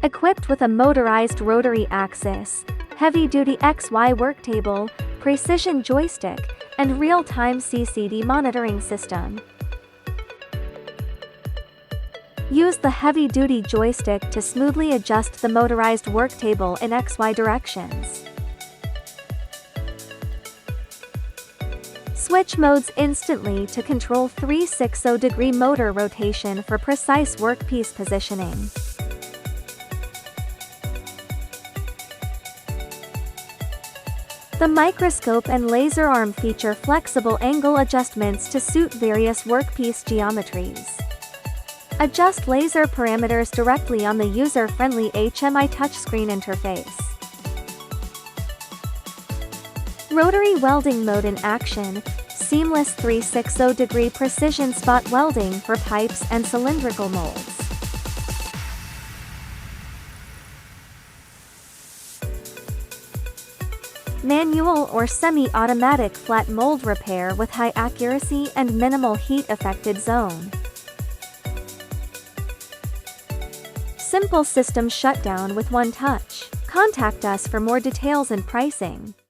Equipped with a motorized rotary axis, heavy-duty XY work table, precision joystick, and real-time CCD monitoring system. Use the heavy-duty joystick to smoothly adjust the motorized work table in XY directions. Switch modes instantly to control 360-degree motor rotation for precise workpiece positioning. The microscope and laser arm feature flexible angle adjustments to suit various workpiece geometries. Adjust laser parameters directly on the user-friendly HMI touchscreen interface. Rotary welding mode in action, seamless 360-degree precision spot welding for pipes and cylindrical molds. Manual or semi-automatic flat mold repair with high accuracy and minimal heat-affected zone. Simple system shutdown with one touch. Contact us for more details and pricing.